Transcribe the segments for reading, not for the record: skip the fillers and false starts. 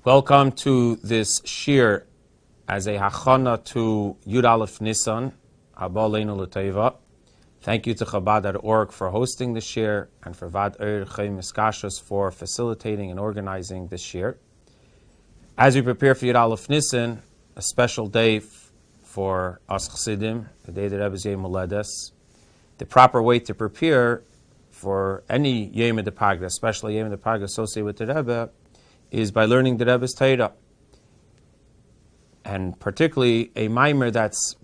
Welcome to this shir as a hachana to Yud Aleph Nisan, Haba Leinu L'Teiva. Thank you to Chabad.org for hosting the shir and for Vad Eir Chaim Miskashos for facilitating and organizing this shir. As we prepare for Yud Aleph Nisan, a special day for us Chassidim, the day that Rebbe's Yom Moledes, the proper way to prepare for any Yom Depaga, especially Yom Depaga associated with the Rebbe, is by learning the Rebbe's Torah, and particularly a mimer that's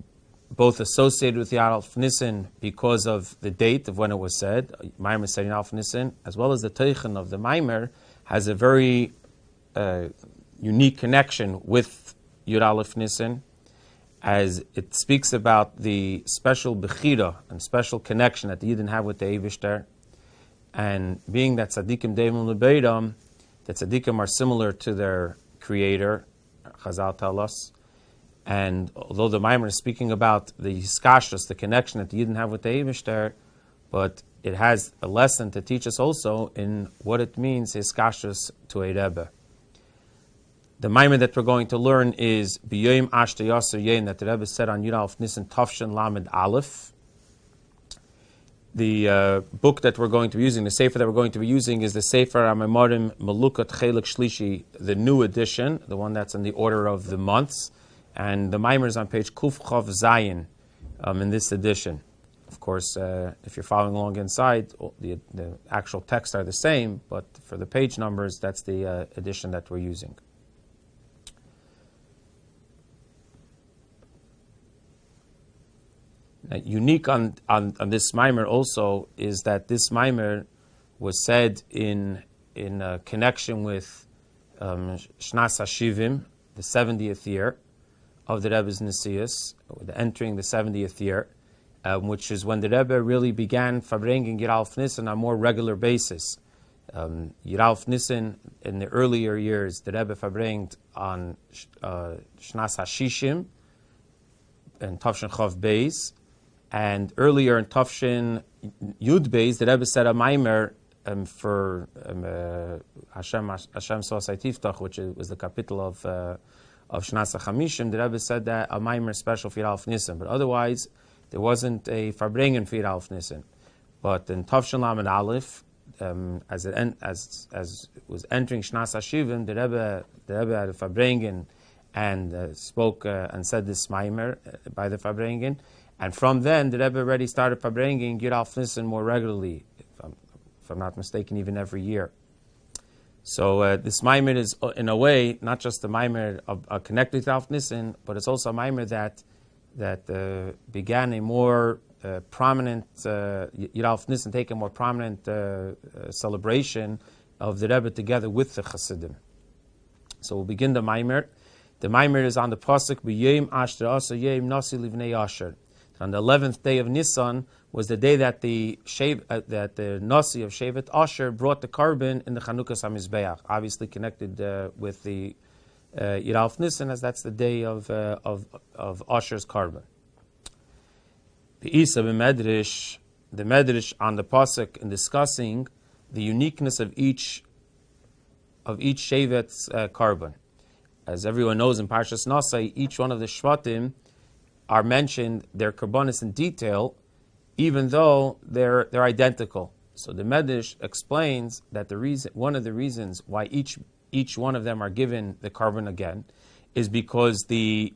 both associated with the Yud Aleph Nisan because of the date of when it was said, mimer said in Aleph Nisan, as well as the teichen of the mimer has a very unique connection with Yud Aleph Nisan, as it speaks about the special bechira and special connection that the Yidden have with the Eibishter, and being that tzaddikim deimim lebeidam, the tzaddikim are similar to their creator, Chazal tell us, and although the Maimer is speaking about the hiskashus, the connection that the Yidden have with the Eibishter, but it has a lesson to teach us also in what it means, hiskashus to a Rebbe. The Maimer that we're going to learn is B'yoyim Ashta Yasser Yein, that the Rebbe said on Yud Aleph Nisan Tafshin Lamed Aleph. The book that we're going to be using, the sefer that we're going to be using, is the Sefer HaMemorim Melukat Chelik Shlishi, the new edition, the one that's in the order of the months. And the Maimer is on page Kuf Chav Zayin in this edition. Of course, if you're following along inside, the actual texts are the same, but for the page numbers, that's the edition that we're using. Unique on this mimer also is that this mimer was said in connection with Shnas HaShivim, the 70th year of the Rebbe's Nasius, entering the 70th year, which is when the Rebbe really began farbringing Yud Aleph Nisan on a more regular basis. Yud Aleph Nisan, in the earlier years, the Rebbe farbringed on Shnas HaShishim and Tavshin Chav Beis. And earlier in Tafshin Yud Beis, the Rebbe said a maimer for Hashem Sosai Tiftach, which was the capital of Shnas HaChamishim. The Rebbe said that a maimer special for Yud Aleph Nisan, but otherwise there wasn't a farbringen for Yud Aleph Nisan. But in Tafshin Lamed Aleph, as it was entering Shnas HaShivim, the Rebbe had a farbringen and spoke and said this maimer by the farbringen. And from then, the Rebbe already started farbringing Yud Aleph Nisan more regularly, if I'm not mistaken, even every year. So this maimer is, in a way, not just a maimer connected to Yud Aleph Nisan, but it's also a maimer that began a more prominent, Yud Aleph Nisan take a more prominent celebration of the Rebbe together with the Chassidim. So we'll begin the maimer. The maimer is on the pasuk B'yom Ashter Asa Yom Nasi Livnei Asher. On the 11th day of Nisan was the day that the Nasi of Shevet Asher brought the carbon in the Chanukas HaMizbeach, obviously connected with the Yud Aleph Nisan, as that's the day of Asher's carbon. The Medrash on the pasuk in discussing the uniqueness of each Shevet's carbon. As everyone knows in Parshas Nasai, each one of the Shvatim are mentioned, their karbonis in detail, even though they're identical. So the Medrash explains that one of the reasons why each one of them are given the carbon again is because the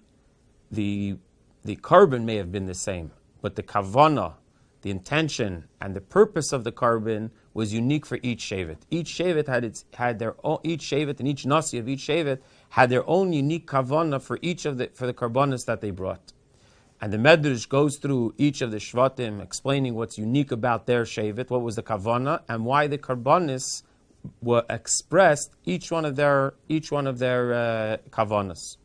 carbon may have been the same, but the kavana, the intention and the purpose of the carbon was unique for each shevet. Each shevet had their own, each shevet and each nasi of each shevet had their own unique kavana for the karbonis that they brought. And the Medrash goes through each of the Shvatim, explaining what's unique about their Shevet, what was the Kavana, and why the Karbanis were expressed, each one of their Kavanas.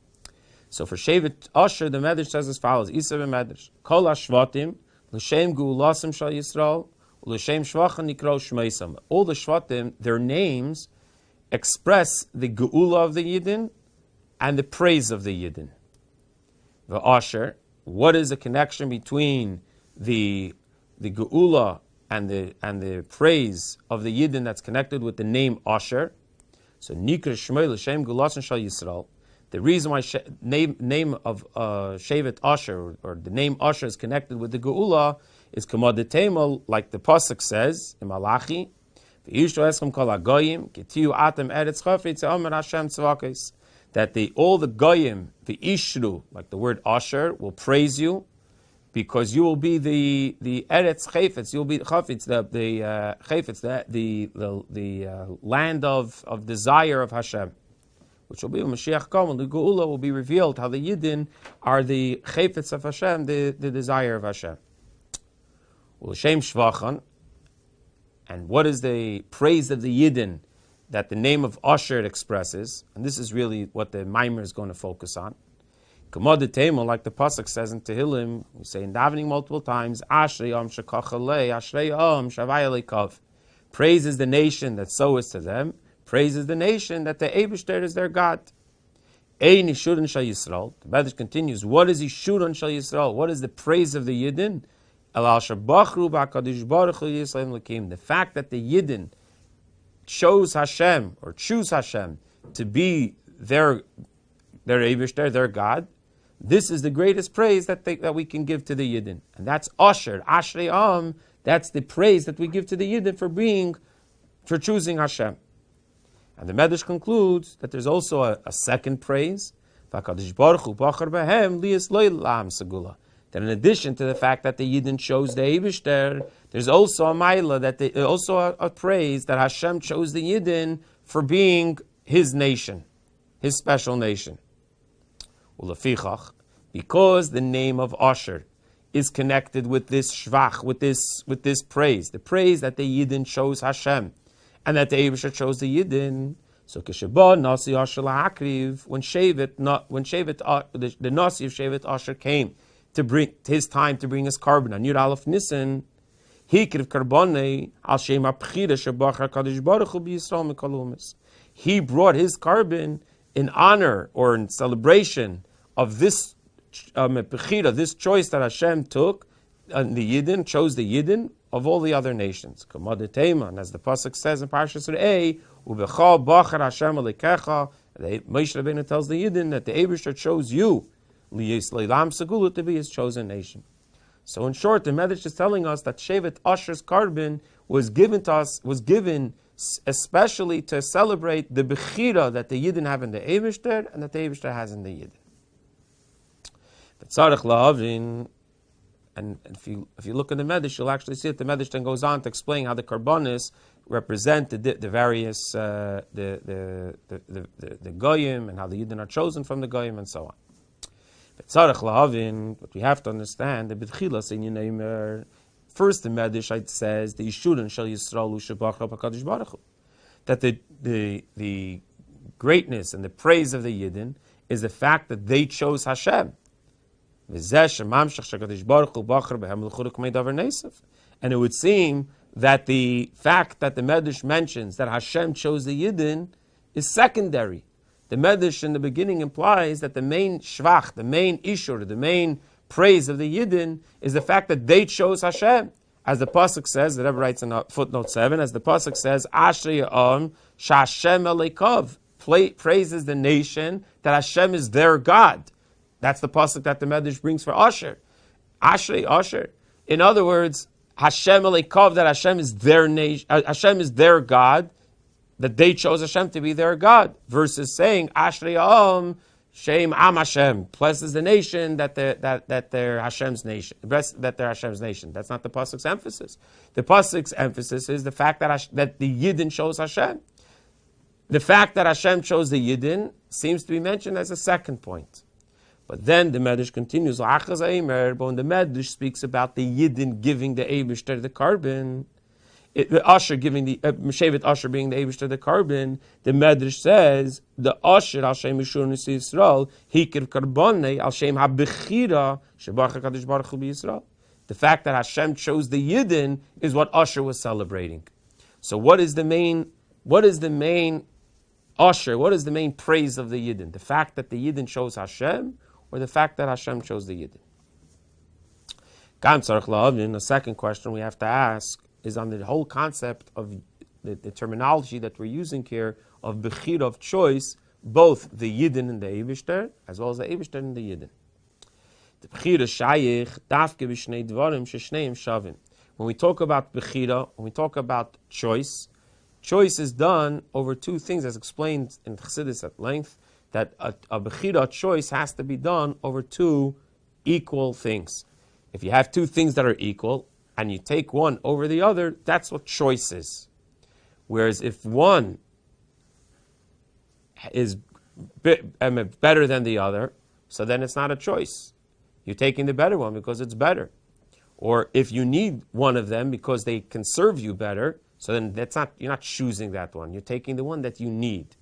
So for Shevet Asher, the Medrash says as follows, Isa Medrash, Kol HaShvatim, L'Shem Geulasim Shal Yisrael, L'Shem Shvachan Nikro Shmeisam. All the Shvatim, their names express the Geula of the Yidden and the praise of the Yidden. The Asher, what is the connection between the Geula and the praise of the Yidden that's connected with the name Asher? So Nikra Shmuel L'Shem Gulasan Shal Yisrael. The reason why name of Shevet Asher, or the name Asher, is connected with the Geula is Kamad Temel, like the pasuk says in Malachi, that all the goyim, the ishru, like the word Asher, will praise you, because you will be the eretz chayfetz, you'll be chafetz, the chayfetz, the land of desire of Hashem, which will be when Mashiach comes, when the Geula will be revealed, how the Yidden are the chayfetz of Hashem, the desire of Hashem. L'shem shvachan, and what is the praise of the Yidden that the name of Asher expresses? And this is really what the Maimer is going to focus on. Kamad Temel, like the pasuk says in Tehillim, we say in davening multiple times, Ashrei Yom Shekachalei, Ashrei Yom Shavayalei Kav. Praise is the nation that so is to them. Praise is the nation that the Eibishter is their God. Ein Yishudon Shal Yisrael. The Medrash continues, what is Yishudon Shal Yisrael? What is the praise of the Yidden? The fact that the Yidden chose Hashem, or choose Hashem, to be their Eibishter, their God, this is the greatest praise that we can give to the Yidden. And that's Asher, Ashrei Am, that's the praise that we give to the Yidden for choosing Hashem. And the Medrash concludes that there's also a second praise, that in addition to the fact that the Yidden chose the Eibishter, there's also a Maila, also a praise that Hashem chose the Yidden for being His nation, His special nation. Because the name of Asher is connected with this shvach, with this praise, the praise that the Yidden chose Hashem, and that the Eibishter chose the Yidden. So Kishaba Nasi Asher La'akriv, when the Nasi of Shevet Asher came to bring his time to bring his carbon on Yud Aleph Nisan, he brought his carbon in honor or in celebration of this this choice that Hashem took, and the Yidden chose the Yidden of all the other nations. And as the pasuk says in Parashas Re'eh, Ubechal Bachar Hashem Alekecha, Moshe Rabbeinu tells the Yidden that the Eibishter chose you, L'Yisleilam Segula, to be His chosen nation. So in short, the Medrash is telling us that Shevet Asher's carbon was given especially to celebrate the Bechira that the Yidden have in the Eibishter and that the Eibishter has in the Yidden. And if you look in the Medrash, you'll actually see that the Medrash then goes on to explain how the Karbonis represent the various the Goyim, and how the Yidden are chosen from the Goyim, and so on. But we have to understand the B'tchilas in Yinaymer. First, the Medrash says the Yishudon Shal Yisrael Ushabacha B'Kadosh Baruch Hu, that the greatness and the praise of the Yidden is the fact that they chose Hashem. And it would seem that the fact that the Medrash mentions that Hashem chose the Yidden is secondary. The Medrash in the beginning implies that the main shvach, the main ishur, the main praise of the Yidden is the fact that they chose Hashem. As the pasuk says, the Rebbe writes in footnote 7, as the pasuk says, Ashrei Ya'am Shashem Eleikav, praises the nation that Hashem is their God. That's the pasuk that the Medrash brings for Asher. Ashrei Asher. In other words, Hashem Eleikav, that Hashem is their nation, Hashem is their God, that they chose Hashem to be their God, versus saying Ashrei Ya'am Shem Am Hashem, blesses the nation that they're Hashem's nation, that they're Hashem's nation. That's not the pasuk's emphasis. The pasuk's emphasis is the fact that the Yidden chose Hashem. The fact that Hashem chose the Yidden seems to be mentioned as a second point. But then the Medrash continues, but when the Medrash speaks about the Yidden giving the Eibishter the carbon, the Asher giving the Shevet Asher being the Eibishter the carbon, the Medrash says the Asher al Shem Yishur Nasi Yisrael Hikir Karbonei al Shem HaBechira Shebach HaKadosh Baruch Hu BiYisrael. The fact that Hashem chose the Yidden is what Asher was celebrating. So what is the main Asher? What is the main praise of the Yidden? The fact that the Yidden chose Hashem, or the fact that Hashem chose the Yidden? The second question we have to ask is on the whole concept of the terminology that we're using here of bechira, of choice, both the Yidden and the Eibishter, as well as the Eibishter and the Yidden. The bechira shayich dafke b'shnei dvarim sheshneim shavim. When we talk about bechira, when we talk about choice, choice is done over two things, as explained in Chassidus at length, that a bechira, choice, has to be done over two equal things. If you have two things that are equal, and you take one over the other, that's what choice is. Whereas if one is better than the other, so then it's not a choice. You're taking the better one because it's better. Or if you need one of them because they can serve you better, so then you're not choosing that one. You're taking the one that you need.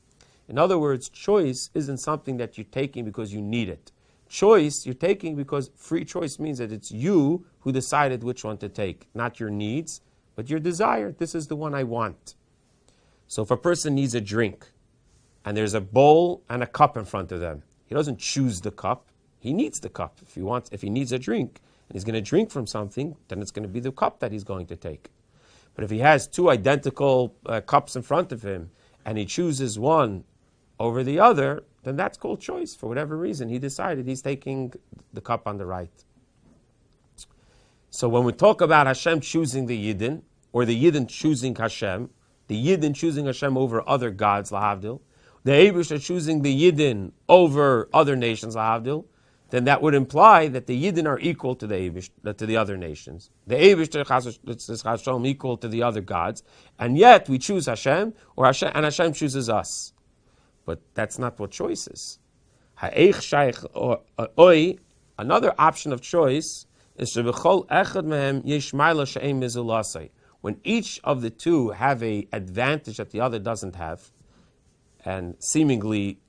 In other words, choice isn't something that you're taking because you need it. Choice you're taking because free choice means that it's you who decided which one to take, not your needs, but your desire. This is the one I want. So if a person needs a drink, and there's a bowl and a cup in front of them, he doesn't choose the cup. He needs the cup. If he needs a drink and he's going to drink from something, then it's going to be the cup that he's going to take. But if he has two identical cups in front of him and he chooses one over the other, then that's called choice. For whatever reason, he decided he's taking the cup on the right. So when we talk about Hashem choosing the Yidden, or the Yidden choosing Hashem, the Yidden choosing Hashem over other gods, lahavdil, the Eibishter choosing the Yidden over other nations, lahavdil, then that would imply that the Yidden are equal to the Eibishter, to the other nations. The Eibishter is Hashem equal to the other gods, and yet we choose Hashem, and Hashem chooses us. But that's not what choice is. Another option of choice is when each of the two have an advantage that the other doesn't have, and seemingly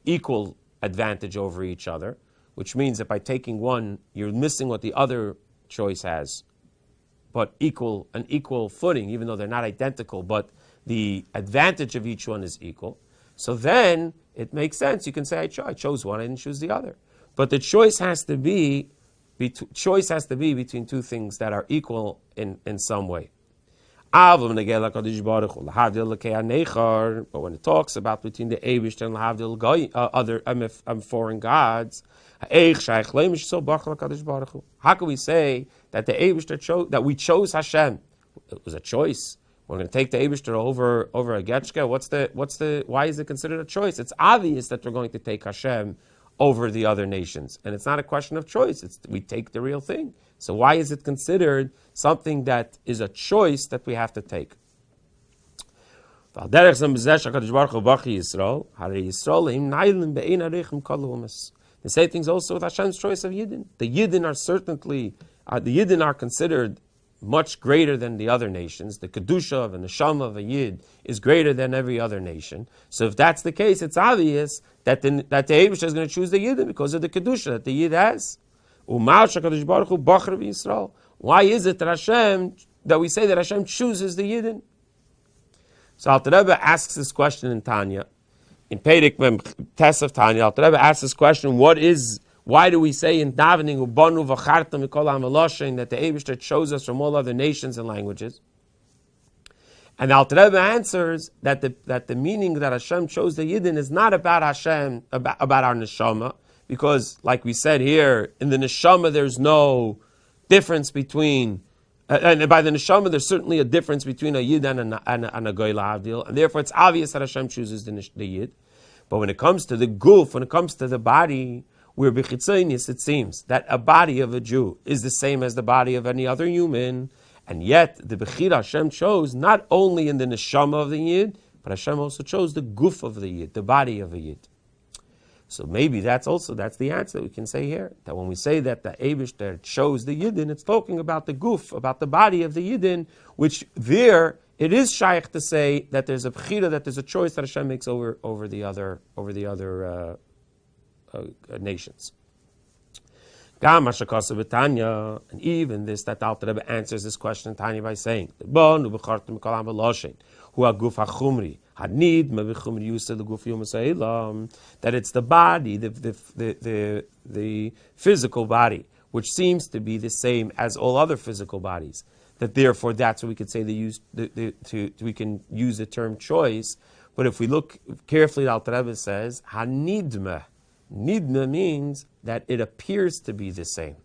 equal advantage over each other, which means that by taking one, you're missing what the other choice has, but an equal footing, even though they're not identical, but the advantage of each one is equal. So then it makes sense. You can say, I chose one, I didn't choose the other. But the choice has to be between two things that are equal in some way. But when it talks about between the Eibishter and other foreign gods, how can we say that the Eibishter that we chose Hashem? It was a choice. We're going to take the Eibishter over a Getchka. Why is it considered a choice? It's obvious that we're going to take Hashem over the other nations. And it's not a question of choice. We take the real thing. So why is it considered something that is a choice that we have to take? The same thing's also with Hashem's choice of Yidden. The Yidden are considered much greater than the other nations. The Kedusha and the Neshama of a Yid is greater than every other nation. So if that's the case, it's obvious that the Eibishter is going to choose the Yidden because of the Kedusha that the Yid has. Why is it that we say that Hashem chooses the Yidden? So Alter Rebbe asks this question in Tanya. In Perek Mem Tes of Tanya, Alter Rebbe asks this question, why do we say in davening Ubanu v'chartam mikol ha'meloshin that the Eibishter chose us from all other nations and languages? And Alter Rebbe answers that the meaning that Hashem chose the Yidden is not about Hashem, about our neshama, because like we said here, in the neshama there's no difference between, and by the neshama there's certainly a difference between a Yid and a goy la'avdil, and therefore it's obvious that Hashem chooses the Yid. But when it comes to the guf, when it comes to the body, where b'chitzonius it seems that a body of a Jew is the same as the body of any other human, and yet the bechira Hashem chose not only in the neshama of the Yid, but Hashem also chose the guf of the Yid, the body of a Yid. So maybe that's the answer that we can say here, that when we say that the Eibishter chose the Yidden, it's talking about the guf, about the body of the Yidden, which there it is shaykh to say that there's a bechira, that there's a choice that Hashem makes over the other nations. And even this, that Alter Rebbe answers this question in Tanya by saying, that it's the body, the physical body, which seems to be the same as all other physical bodies. that therefore that's what we could say we can use the term choice. But if we look carefully, the Alter Rebbe says, hanidma. Nidma means that it appears to be the same.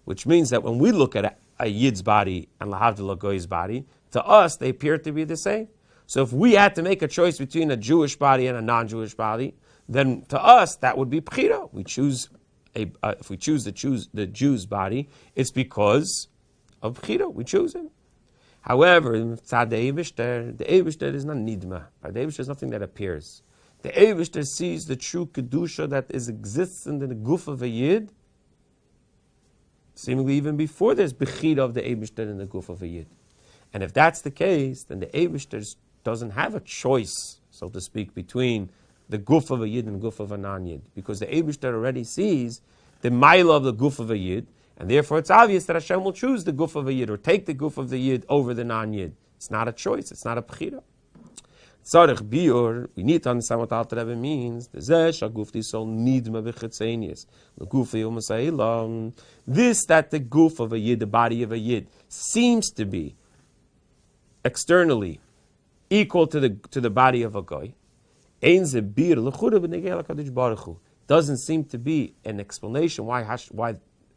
Which means that when we look at a Yid's body and Lahavdil Goy's body, to us they appear to be the same. So if we had to make a choice between a Jewish body and a non-Jewish body, then to us that would be Bechira. We choose if we choose the Jew's body, it's because of Bechira. We choose him. However, the Eibishter is not Nidma. By the Eibishter is nothing that appears. The Eibishter sees the true Kedusha that exists in the Guf of a Yid, seemingly even before there's Bechira of the Eibishter in the Guf of a Yid. And if that's the case, then the Eibishter doesn't have a choice, so to speak, between the Guf of a Yid and the Guf of a non-Yid. Because the Eibishter already sees the Maila of the Guf of a Yid, and therefore it's obvious that Hashem will choose the Guf of a Yid or take the Guf of the Yid over the non-Yid. It's not a choice, it's not a Bechira. Tzarech biur, we need to understand what Alter Rebbe means. This that the guf of a Yid, the body of a Yid, seems to be externally equal to the body of a Goy. Doesn't seem to be an explanation why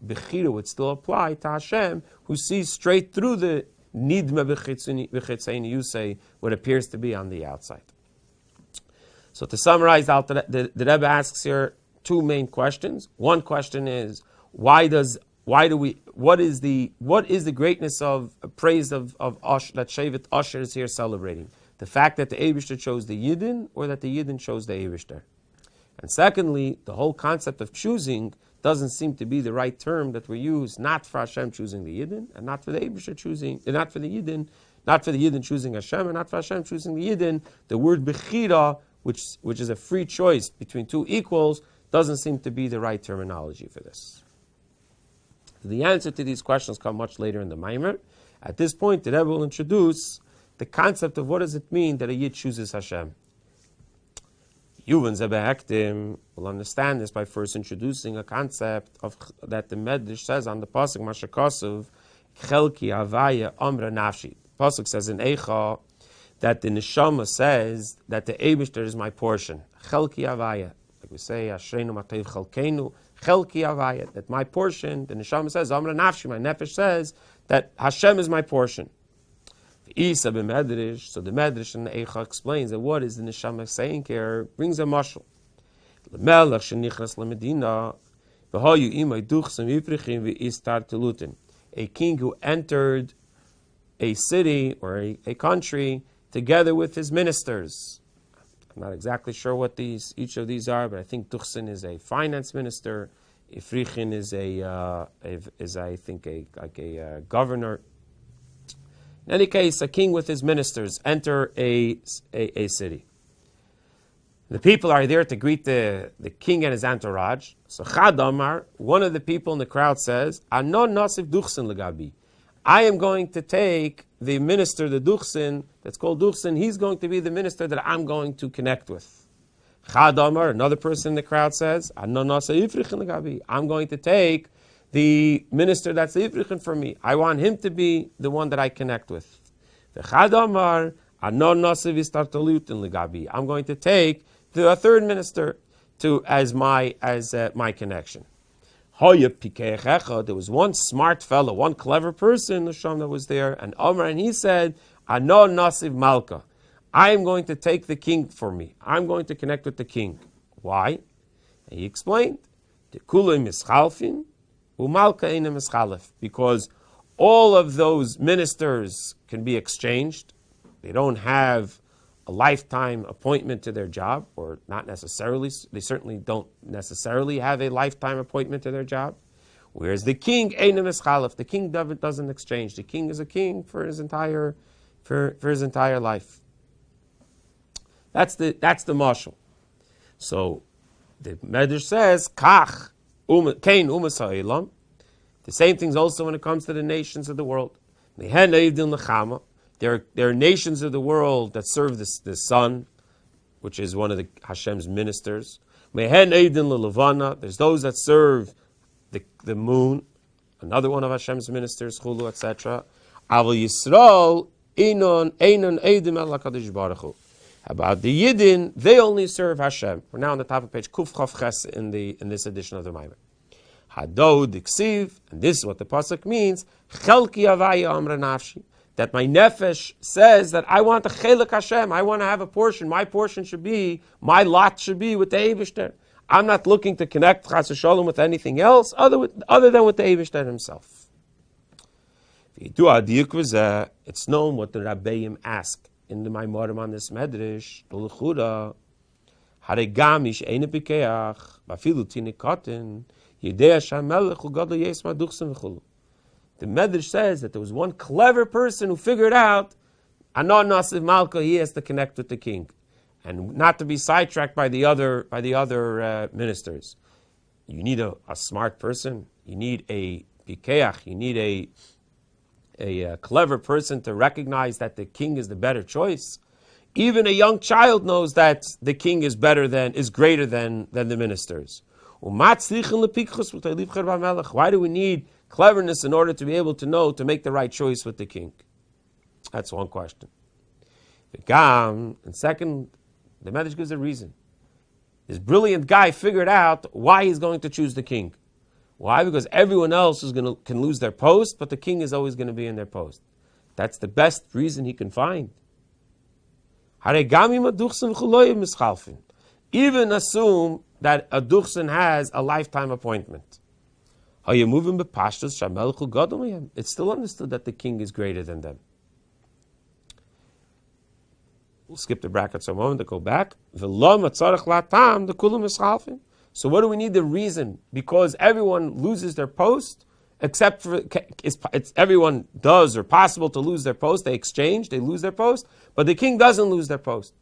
Bechira would still apply to Hashem, who sees straight through the Nidma b'chitzayni, you say what appears to be on the outside. So to summarize, the Rebbe asks here two main questions. One question is what is the greatness of praise of Asher, that Shevet Asher is here celebrating? The fact that the Eibishter chose the Yidden, or that the Yidden chose the Eibishter? And secondly, the whole concept of choosing doesn't seem to be the right term that we use, not for Hashem choosing the Yidden, and not for the Eibishter choosing, and not for the Yidden choosing Hashem, and not for Hashem choosing the Yidden. The word Bechira, which is a free choice between two equals, doesn't seem to be the right terminology for this. The answer to these questions come much later in the Maimer. At this point, the Rebbe will introduce the concept of what does it mean that a Yid chooses Hashem. Yuvan Zebehektim will understand this by first introducing a concept of that the Medrash says on the pasuk Mashakosov, Chelki Avaya Amra Nafshi. The pasuk says in Eicha that the neshama says that the Eibishter is my portion. Chelki Avaya, like we say, Ashreinu Mateiv Chelkeinu. Chelki Avaya, that my portion. The neshama says Amra Nafshi. My nefesh says that Hashem is my portion. Isa b'medrash, so the medrash and the Eicha explains that what is the neshama saying here, brings a mashal. L'melech shenichnas l'medina, v'hayu imay duchsim yifrichim v'istar telutin. A king who entered a city or a country together with his ministers. I'm not exactly sure what each of these are, but I think duchsin is a finance minister. Ifrichin is a governor. In any case, a king with his ministers enter a city. The people are there to greet the king and his entourage. So Chad Amar, one of the people in the crowd says, Anon nasiv duchsin legabi. I am going to take the minister, the duchsin, that's called duchsin, he's going to be the minister that I'm going to connect with. Chad Amar, another person in the crowd says, Anon nasiv ifrichin legabi. I'm going to take the minister that's the Ivrichin for me. I want him to be the one that I connect with. I'm going to take the third minister as my connection. There was one smart fellow, one clever person, the Sham that was there, and Omar, and he said, Anon nasiv malka. I am going to take the king for me. I'm going to connect with the king. Why? And he explained, because all of those ministers can be exchanged. They don't have a lifetime appointment to their job, or not necessarily. They certainly don't necessarily have a lifetime appointment to their job. Whereas the king, the king doesn't exchange. The king is a king for his entire life. That's the mashal. So the Medrash says, Kach. The same thing's also when it comes to the nations of the world. There are nations of the world that serve the sun, which is one of the Hashem's ministers. There's those that serve the moon, another one of Hashem's ministers, Chulu, etc. Aval Yisrael einon eidim el HaKadosh Baruch Hu. About the Yidden, they only serve Hashem. We're now on the top of page Kuf Chav Ches in this edition of the Maimer. Hado diksiv, and this is what the pasuk means. Chelki avaya amra nafshi. That my nefesh says that I want a chelik Hashem. I want to have a portion. My portion should be, my lot should be with the Eibishter. I'm not looking to connect Chas Shalom with anything else other than with the Eibishter himself. It's known what the Rabbeim ask in the Maimorim on this Medrash. L'chura, haregam ish eine pikeach, bafilu tinikotin, yidei Hashem melech u'gadol yesma duchsim v'chulu. The Medrash says that there was one clever person who figured out, Anon Nasiv Malka, he has to connect with the king, and not to be sidetracked by the other ministers. You need a smart person. You need a pikeach. You need a clever person to recognize that the king is the better choice. Even a young child knows that the king is greater than the ministers. Why do we need cleverness in order to be able to know to make the right choice with the king? That's one question. And second, the Medrash gives a reason. This brilliant guy figured out why he's going to choose the king. Why? Because everyone else can lose their post, but the king is always going to be in their post. That's the best reason he can find. Even assume that a duchsin has a lifetime appointment. It's still understood that the king is greater than them. We'll skip the brackets a moment to go back. So what do we need the reason? Because everyone loses their post, except for it's everyone does or possible to lose their post. They exchange, they lose their post, but the king doesn't lose their post.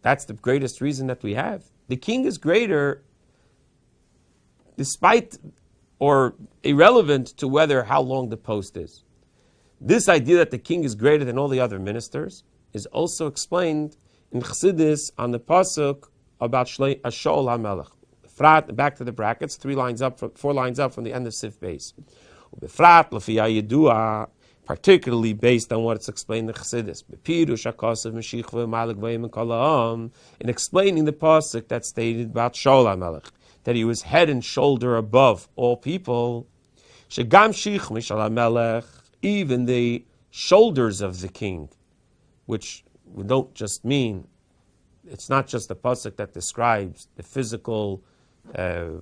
That's the greatest reason that we have. The king is greater, despite or irrelevant to how long the post is. This idea that the king is greater than all the other ministers is also explained in Chassidus on the pasuk about Shaul HaMelech. Frat, back to the brackets, 4 lines up from the end of Sif base. Befrat l'fiyah yedua, particularly based on what it's explained in Chassidus. Bepirush hakasav meshichva ma'alag vayim kol, in explaining the pasuk that stated about Shaul HaMelech, that he was head and shoulder above all people. Shegam shich mishal HaMelech, even the shoulders of the king, which we don't just mean, it's not just the pasuk that describes the physical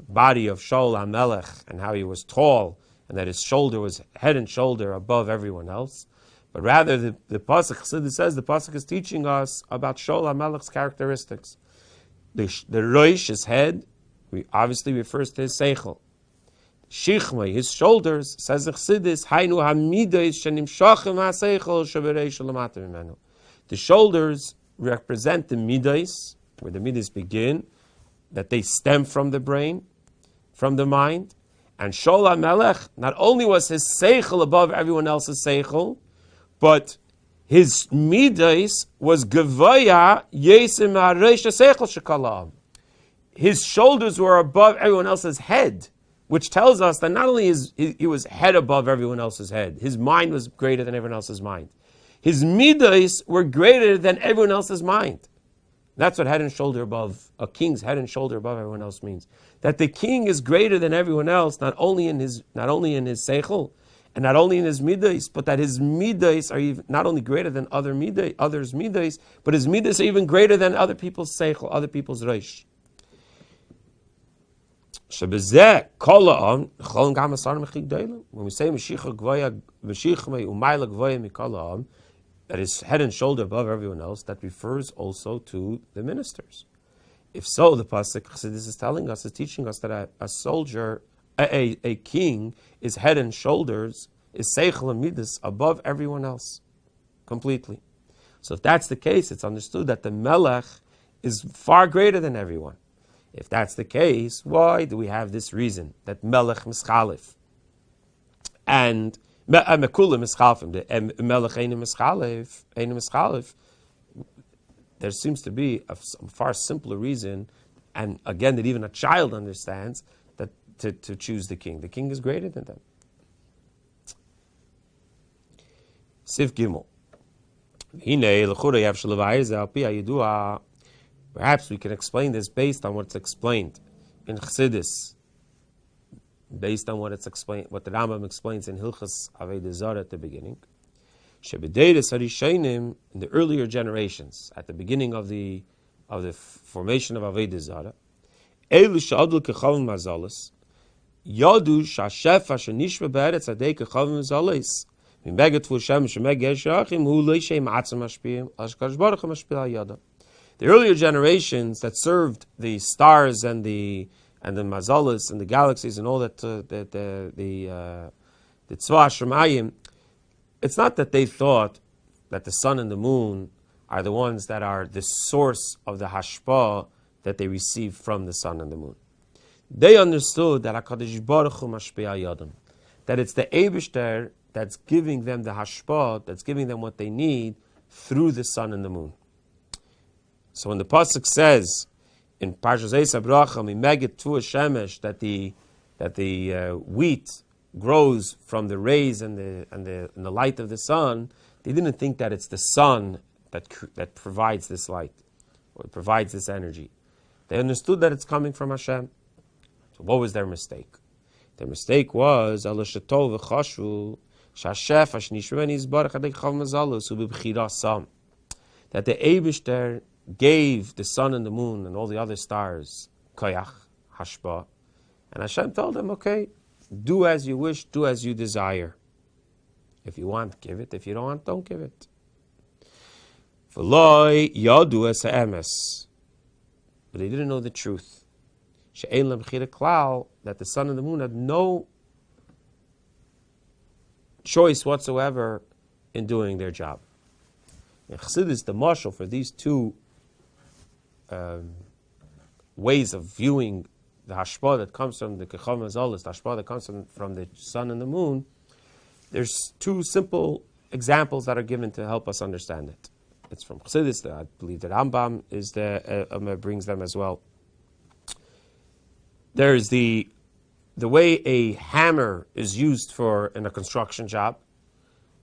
body of Shaul HaMelech and how he was tall and that his shoulder was head and shoulder above everyone else, but rather the pasuk Chassidus says the pasuk is teaching us about Shaul HaMelech's characteristics. The roish, his head, obviously refers to his seichel. Shichmei, his shoulders, says the Chassidus, Hainu hamidos shenimshachim ha'seichel shebereish l'mata mimenu. The shoulders represent the midas, where the midas begin, that they stem from the brain, from the mind. And Shaul HaMelech, not only was his seichel above everyone else's seichel, but his midas was gevaya yesim ha'reish seichel shekalam. His shoulders were above everyone else's head, which tells us that not only he was head above everyone else's head, his mind was greater than everyone else's mind. His midas were greater than everyone else's mind. That's what head and shoulder above, a king's head and shoulder above everyone else means. That the king is greater than everyone else, not only in his seichel, and not only in his midas, but that his midas are even not only greater than others' midas, but his midas are even greater than other people's seichel, other people's reish. When we say Mashiach Gvoya, Mashiach Umayla Gvoya Mikala, that is head and shoulder above everyone else, that refers also to the ministers. If so, the pasuk Chassidus is telling us, is teaching us that a soldier, a king, is head and shoulders, is seichel and midas above everyone else, completely. So if that's the case, it's understood that the melech is far greater than everyone. If that's the case, why do we have this reason that melech mischalif and mekula mischalfim, the melech einu mischalif? There seems to be a far simpler reason, and again that even a child understands, that to choose the king. The king is greater than them. Sif Gimel. Perhaps we can explain this based on what's explained in Chassidus, based on what the Rambam explains in Hilchas Avodah Zarah at the beginning. Shebedeiros harishonim, in the earlier generations, at the beginning of the formation of Avodah Zarah, elu she'adlu kechavim mazalos, yadu sha'shefa she'nishma be'eretz adei kechavim mazalos, mimeged fu Hashem shemeged shachim hu leishei ma'atzim mashpiyim al shkadosh baruch hu mashpil al yada. The earlier generations that served the stars and the mazalos and the galaxies and all that, the tzva shemayim, it's not that they thought that the sun and the moon are the ones that are the source of the hashpah that they receive from the sun and the moon. They understood that HaKadosh Baruch Hu mashpia yadam, that it's the Eibishter that's giving them the hashpah, that's giving them what they need through the sun and the moon. So when the pasuk says in Parshas Eis HaBracha, Mimeged Tu Hashemesh, that the wheat grows from the rays and the light of the sun, they didn't think that it's the sun that provides this light or provides this energy. They understood that it's coming from Hashem. So what was their mistake? Their mistake was that the Eibishter gave the sun and the moon and all the other stars koyach, hashpa, and Hashem told them, okay, do as you wish, do as you desire. If you want, give it. If you don't want, don't give it. V'loi yadu es ha'emes. But they didn't know the truth. She'ein lem chira klal, that the sun and the moon had no choice whatsoever in doing their job. In Chassidus, the mashal for these two ways of viewing the hashpah that comes from the kechav mazalos, the hashpah that comes from the sun and the moon, there's two simple examples that are given to help us understand it. It's from Chassidus. I believe that Rambam brings them as well. There's the way a hammer is used in a construction job,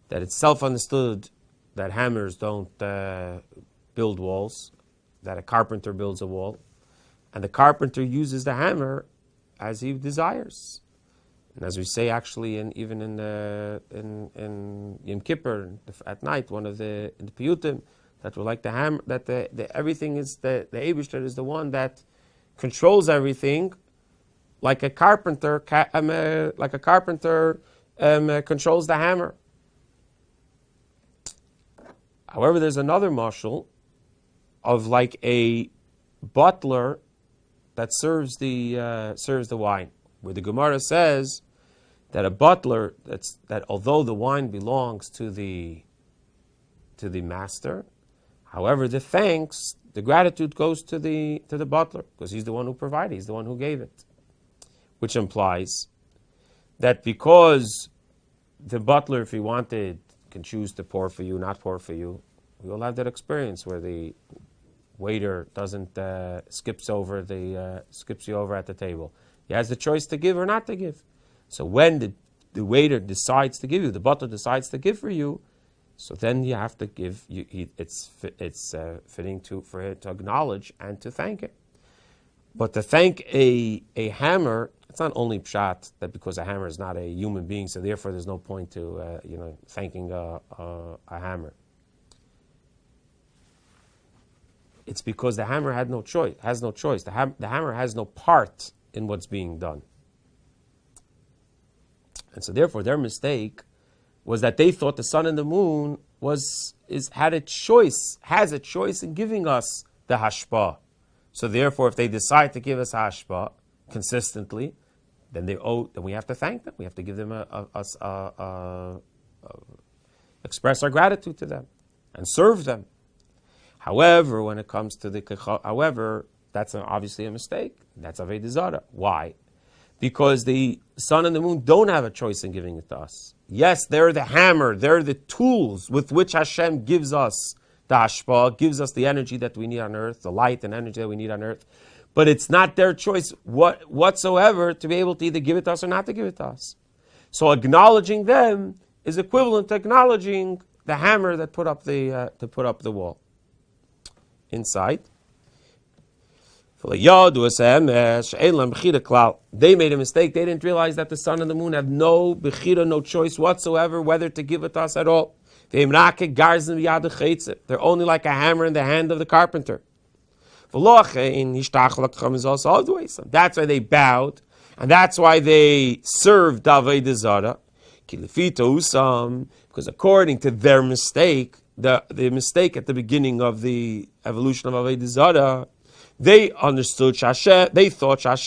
that it's self-understood that hammers don't build walls, that a carpenter builds a wall, and the carpenter uses the hammer as he desires. And as we say, actually, even in Yom Kippur at night, one of the piyutim, that we like the hammer, that everything is the Eibishter is the one that controls everything, like a carpenter controls the hammer. However, there's another mashal of like a butler that serves the wine, where the Gemara says that a butler that although the wine belongs to the master, however, the gratitude goes to the butler, because he's the one who provided, he's the one who gave it, which implies that because the butler, if he wanted, can choose to pour for you, not pour for you. We all have that experience where the waiter doesn't skips you over at the table. He has the choice to give or not to give. So when the waiter decides to give you, the butler decides to give for you, so then you have to give. It's fitting for it to acknowledge and to thank it. But to thank a hammer, it's not only pshat that because a hammer is not a human being, so therefore there's no point to thanking a hammer. It's because the hammer has no choice. The hammer has no part in what's being done. And so therefore their mistake was that they thought the sun and the moon has a choice in giving us the hashpah. So therefore, if they decide to give us hashpah consistently, then we have to thank them. We have to give them express our gratitude to them and serve them. However, when it comes to that's obviously a mistake. That's Avodah Zarah. Why? Because the sun and the moon don't have a choice in giving it to us. Yes, they're the hammer, they're the tools with which Hashem gives us the hashpah, gives us the energy that we need on earth, the light and energy that we need on earth. But it's not their choice whatsoever to be able to either give it to us or not to give it to us. So acknowledging them is equivalent to acknowledging the hammer that put up the wall inside. They made a mistake. They didn't realize that the sun and the moon have no bechira, no choice whatsoever whether to give it to us at all. They're only like a hammer in the hand of the carpenter. That's why they bowed, and that's why they served Avodah Zarah. Because according to their mistake, the mistake at the beginning of the evolution of Avodah Zarah, they understood they thought that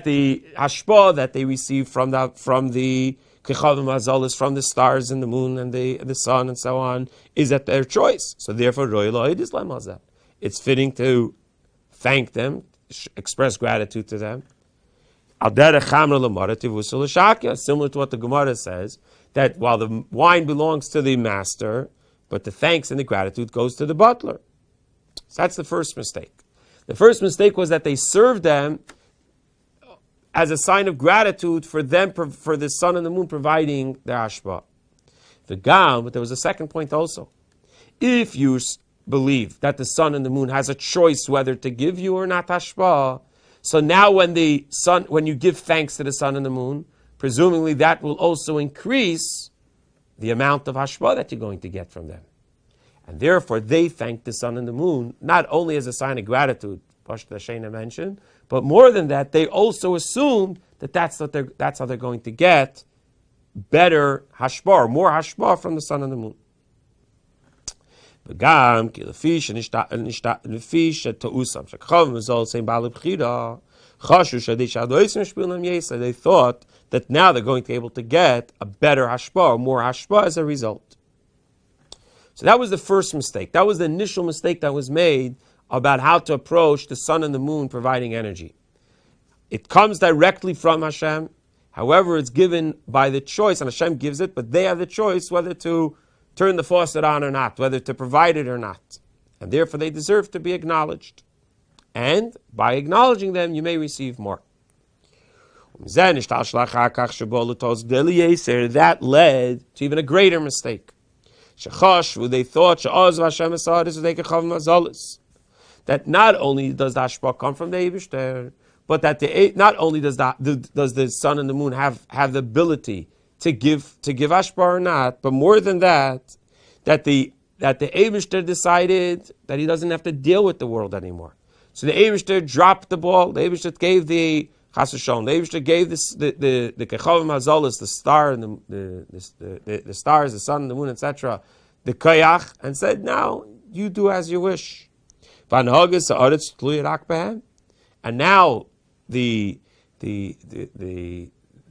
the hashpah that they received from the kechavim azalos, from the stars and the moon and the sun and so on, is at their choice. So therefore, it's fitting to thank them, express gratitude to them. Similar to what the Gemara says, that while the wine belongs to the master, but the thanks and the gratitude goes to the butler. So that's the first mistake. The first mistake was that they served them as a sign of gratitude for them, for the sun and the moon providing their hashpah. But there was a second point also. If you believe that the sun and the moon has a choice whether to give you or not hashpah, so now when you give thanks to the sun and the moon, presumably that will also increase the amount of hashpah that you're going to get from them. And therefore they thanked the sun and the moon, not only as a sign of gratitude, Pashta Shena mentioned, but more than that, they also assumed that that's how they're going to get better hashpah, more hashpah from the sun and the moon. They thought that now they're going to be able to get a better hashpah, more hashpah as a result. So that was the first mistake. That was the initial mistake that was made about how to approach the sun and the moon providing energy. It comes directly from Hashem. However, it's given by the choice, and Hashem gives it, but they have the choice whether to turn the faucet on or not, whether to provide it or not. And therefore they deserve to be acknowledged. And by acknowledging them, you may receive more. That led to even a greater mistake. They thought that not only does the hashpah come from the Eibishter, but that not only does the sun and the moon have the ability to give hashpah or not, but more than that the Eibishter decided that he doesn't have to deal with the world anymore. So the Eibishter dropped the ball. The Eibishter gave the Chas v'Shalom. The Eibishter gave the Kechavim Hazolos, the star and the stars, the sun and the moon, etc., the Koyach, and said, now you do as you wish. And now the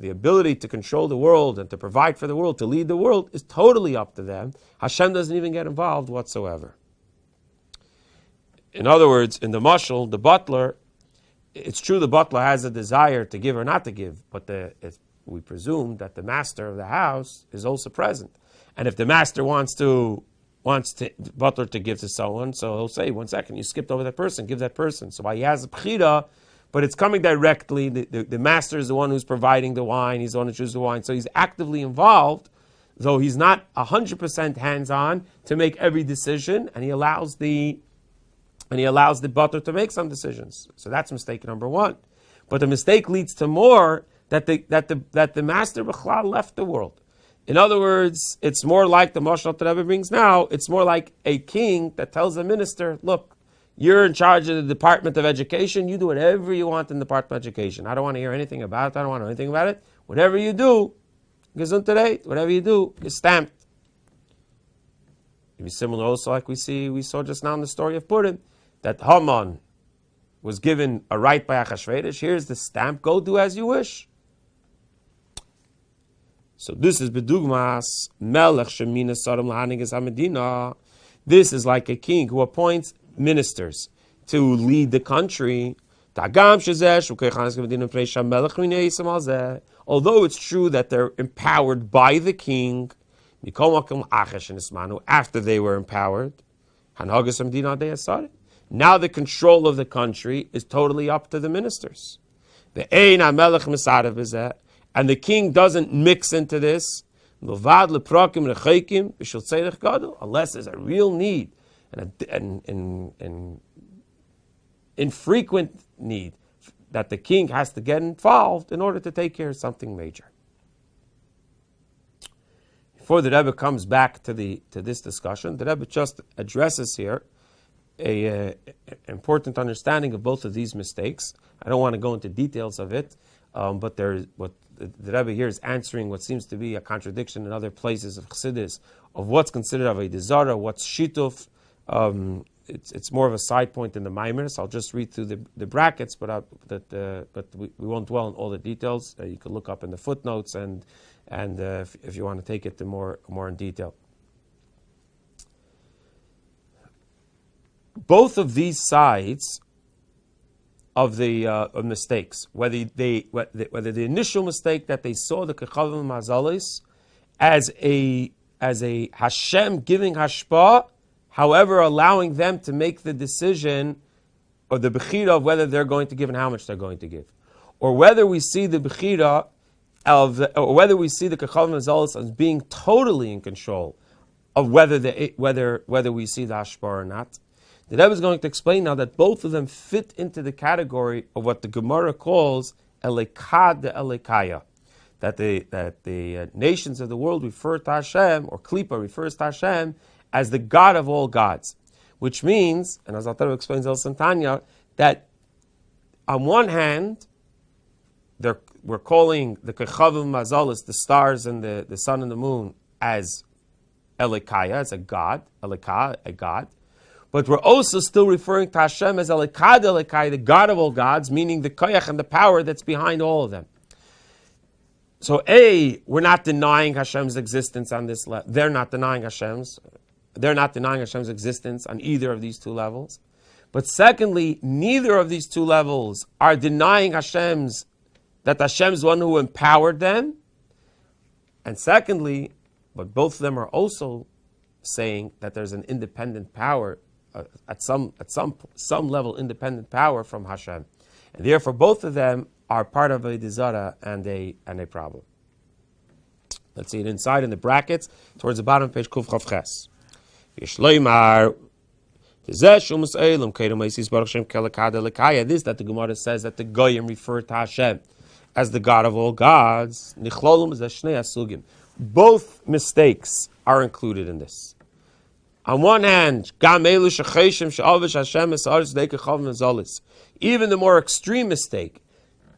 ability to control the world and to provide for the world, to lead the world, is totally up to them. Hashem doesn't even get involved whatsoever. In other words, in the mashal, the butler, it's true the butler has a desire to give or not to give, but we presume that the master of the house is also present. And if the master wants the butler to give to someone, so he'll say, 1 second, you skipped over that person, give that person. So while he has a b'chira, but it's coming directly, the master is the one who's providing the wine, he's the one who chooses the wine, so he's actively involved, though he's not 100% hands-on to make every decision, and he allows the butler to make some decisions. So that's mistake number one. But the mistake leads to more, that the master b'chlal left the world. In other words, it's more like the mashal that Rebbe brings now. It's more like a king that tells a minister, look, you're in charge of the Department of Education. You do whatever you want in the Department of Education. I don't want to hear anything about it. I don't want to know anything about it. Whatever you do, gesundheit, whatever you do is stamped. It'd be similar also like we saw just now in the story of Purim, that Haman was given a right by Achashverosh. Here's the stamp. Go do as you wish. So this is bedugmas melech shemina saram lahanigas hamedina. This is like a king who appoints ministers to lead the country. Although it's true that they're empowered by the king, after they were empowered, now the control of the country is totally up to the ministers. And the king doesn't mix into this. unless there's a real need and infrequent need that the king has to get involved in order to take care of something major. Before the Rebbe comes back to this discussion, the Rebbe just addresses here a important understanding of both of these mistakes. I don't want to go into details of it, but what the Rebbe here is answering what seems to be a contradiction in other places of Chassidus of what's considered Avodah Zarah, what's Shituf. It's more of a side point in the Maimer, so I'll just read through the brackets, but we won't dwell on all the details. You can look up in the footnotes and if you want to take it to more in detail. Both of these sides of the of mistakes, whether the initial mistake that they saw the Kechavim Mazalis as a Hashem giving hashpah, however allowing them to make the decision or the bechira of whether they're going to give and how much they're going to give, or whether we see the bechira or whether we see the Kechavim Mazalis as being totally in control of whether we see the hashpah or not. The Rebbe is going to explain now that both of them fit into the category of what the Gemara calls Elekad de Elekaya, that the nations of the world refer to Hashem, or Klippa refers to Hashem as the God of all gods, which means, and as Alter explains El Santanya, that on one hand, we're calling the Kechavim Mazalis, the stars and the sun and the moon, as Elekaya, as a god, Eleka, a god. But we're also still referring to Hashem as Elekad Elekai, the God of all gods, meaning the koyach and the power that's behind all of them. So we're not denying Hashem's existence on this level. They're not denying Hashem's existence on either of these two levels. But secondly, neither of these two levels are denying that Hashem's the one who empowered them. And secondly, but both of them are also saying that there's an independent power, at some level, independent power from Hashem, and therefore both of them are part of a desara and a problem. Let's see it inside in the brackets towards the bottom of page Kuf Chav Ches. This that the Gemara says that the Goyim refer to Hashem as the God of all gods. Both mistakes are included in this. On one hand, even the more extreme mistake,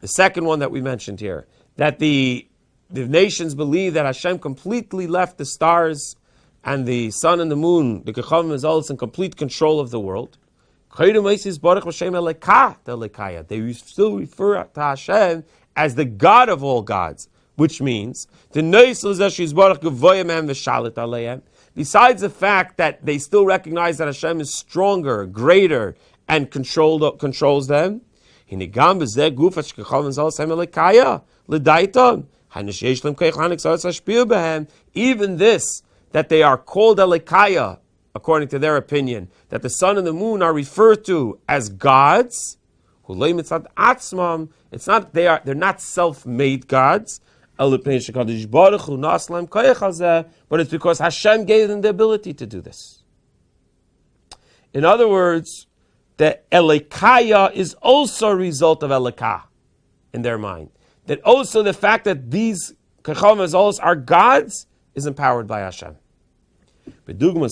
the second one that we mentioned here, that the nations believe that Hashem completely left the stars and the sun and the moon, the Kechavim Mazalis, in complete control of the world. They still refer to Hashem as the God of all gods, which means besides the fact that they still recognize that Hashem is stronger, greater, and controls them, even this, that they are called Elekaya, according to their opinion, that the sun and the moon are referred to as gods. It's not they're not self-made gods, but it's because Hashem gave them the ability to do this. In other words, the Elekaya is also a result of Eleka in their mind. That also the fact that these Kechavim Mazalis are gods is empowered by Hashem. Again,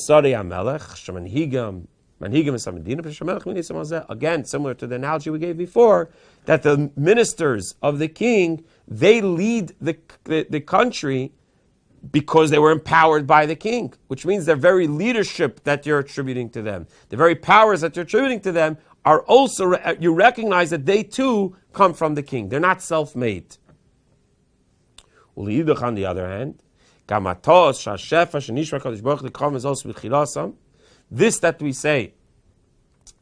similar to the analogy we gave before, that the ministers of the king, they lead the country because they were empowered by the king, which means their very leadership that you're attributing to them, the very powers that you're attributing to them, are also, you recognize that they too come from the king. They're not self-made. On the other hand, this that we say,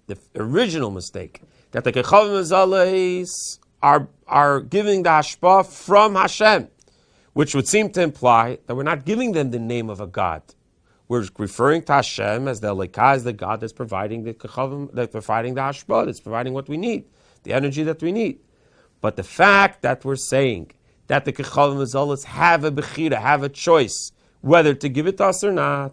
the original mistake, that the Kechavim Mazalis are giving the hashpah from Hashem, which would seem to imply that we're not giving them the name of a god. We're referring to Hashem as the Lekah, as the God that's providing the Kechavim, that's providing the hashpah, that's providing what we need, the energy that we need. But the fact that we're saying that the Kechavim Azalas have a bechira, have a choice, whether to give it to us or not.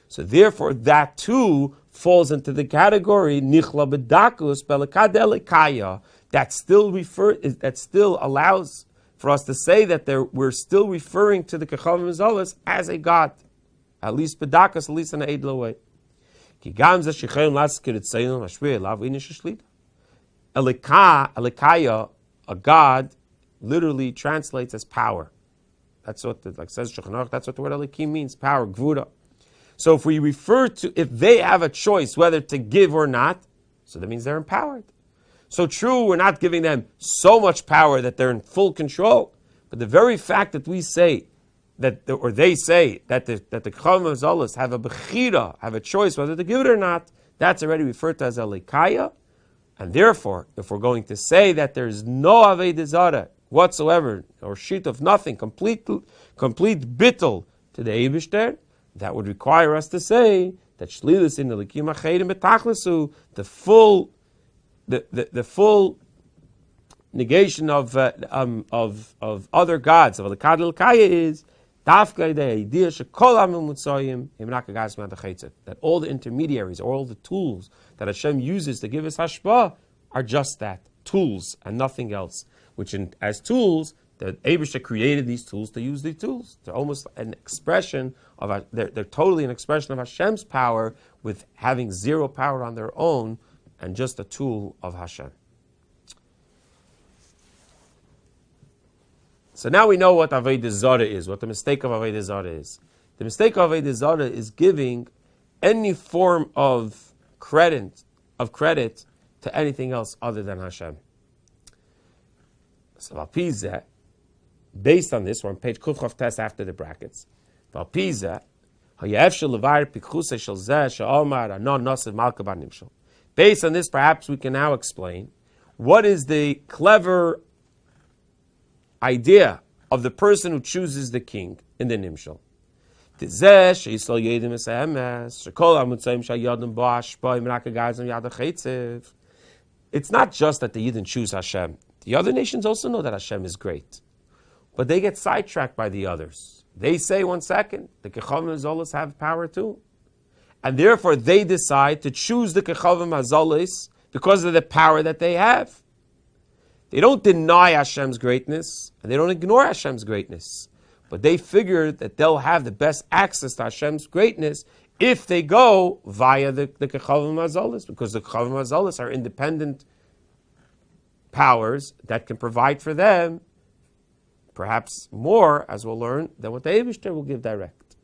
So therefore, that too falls into the category nichla bedakus belakad elikaya. That still allows for us to say that we're still referring to the Kechavim Azalas as a God, at least bedakus, at least in an edlo way. Elikaya, a God, literally translates as power. That's what says Shulchan Aruch. That's what the word elikim means, power, gvura. So if we refer to, if they have a choice whether to give or not, so that means they're empowered. So true, we're not giving them so much power that they're in full control, but the very fact that we say that, or they say that the Kechavim Azalas have a bechira, have a choice whether to give it or not, that's already referred to as elikaya. And therefore, if we're going to say that there's no Avodah Zarah whatsoever, or sheet of nothing, complete bittul to the Eibishter, that would require us to say that Shlilas in the Elikim Acheirim Betachlesu, the full negation of other gods, of Elikad Elkaya is Dafka the idea Shekol Amil Mutzoyim Himnakagas Mantachetzev, that all the intermediaries, all the tools that Hashem uses to give us hashpah are just that, tools and nothing else. Which as tools, the Eibishter created these tools to use these tools. They're almost an expression of, they're totally an expression of Hashem's power, with having zero power on their own and just a tool of Hashem. So now we know what Avodah Zarah is, what the mistake of Avodah Zarah is. The mistake of Avodah Zarah is giving any form of credit to anything else other than Hashem. So Valpiza, based on this, we're on page Kufchav Tes after the brackets. Valpiza, based on this, perhaps we can now explain what is the clever idea of the person who chooses the king in the Nimshal. It's not just that the Yidden choose Hashem. The other nations also know that Hashem is great. But they get sidetracked by the others. They say, 1 second, the Kechavim Azalas have power too. And therefore they decide to choose the Kechavim Azalas because of the power that they have. They don't deny Hashem's greatness, and they don't ignore Hashem's greatness. But they figure that they'll have the best access to Hashem's greatness if they go via the Kechavim Azalas, because the Kechavim Azalas are independent powers that can provide for them perhaps more, as we'll learn, than what the Eibishter will give direct.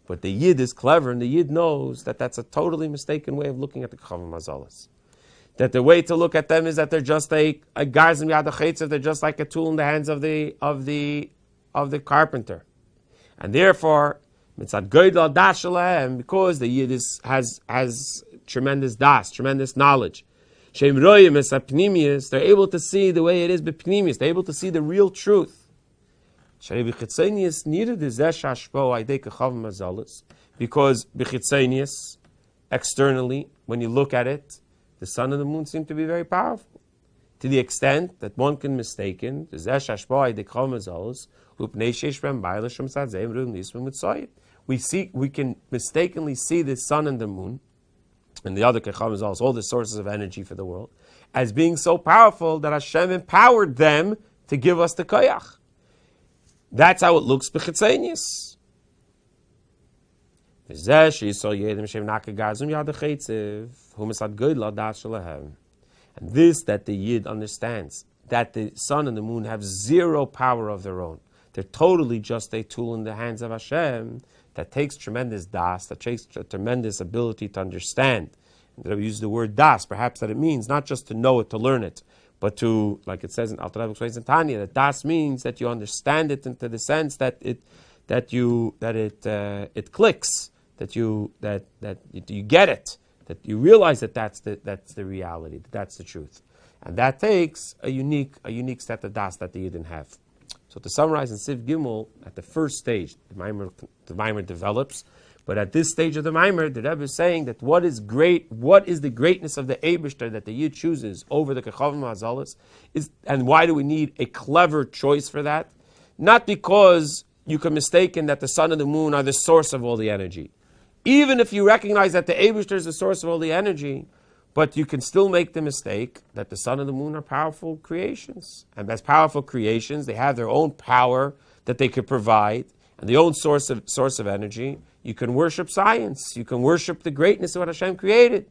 But the Yid is clever, and the Yid knows that that's a totally mistaken way of looking at the Kechavim Azalas. That the way to look at them is that they're just a gazim yad hachetzev, they're just like a tool in the hands of the carpenter, and therefore mitzad goydel das shalahem, because the Yid has tremendous das, tremendous knowledge. Shem royim es apnimius, they're able to see the way it is b'pnimius, they're able to see the real truth. Because b'chitzenius, externally, when you look at it, the sun and the moon seem to be very powerful, to the extent that one can mistake we can mistakenly see the sun and the moon and the other kechavim, all the sources of energy for the world, as being so powerful that Hashem empowered them to give us the koyach. That's how it looks b'chitzenius. And this, that the Yid understands, that the sun and the moon have zero power of their own. They're totally just a tool in the hands of Hashem that takes tremendous das, that takes a tremendous ability to understand. And we use the word das, perhaps that it means not just to know it, to learn it, but to, like it says in Alter Rebbe explains in Tanya, that das means that you understand it into the sense that it clicks, that you get it, that you realize that that's the reality, that's the truth, and that takes a unique set of das that the Yidden have. So to summarize, in Siv Gimel, at the first stage, the Maimer develops, but at this stage of the Maimer, the Rebbe is saying that what is the greatness of the Eibishter that the Yid chooses over the Kechavim Azalas, and why do we need a clever choice for that? not because you can mistaken that the sun and the moon are the source of all the energy. Even if you recognize that the Eibishter is the source of all the energy, but you can still make the mistake that the sun and the moon are powerful creations. And as powerful creations, they have their own power that they could provide, and the own source of energy. You can worship science. You can worship the greatness of what Hashem created.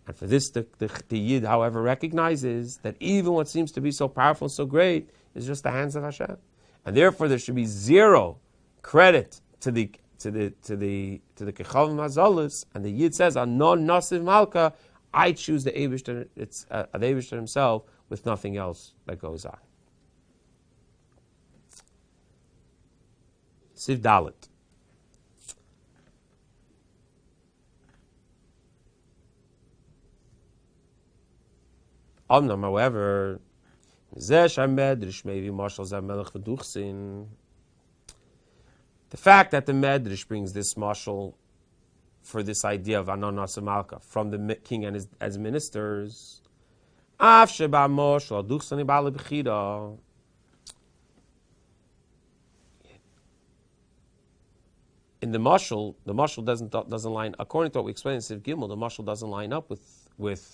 And for this, the Yid, however, recognizes that even what seems to be so powerful and so great is just the hands of Hashem. And therefore, there should be zero credit to the Kechavim Hazalos. And the Yid says, "Anon nasiv malka," I choose the Eibishter. It's the Eibishter himself, with nothing else that goes on. Siv Dalet. However, the fact that the Medrash brings this mashal for this idea of Anon Nasiv Malka from the king and as ministers, in the mashal doesn't line, according to what we explained in Siv Gimel, the mashal doesn't line up with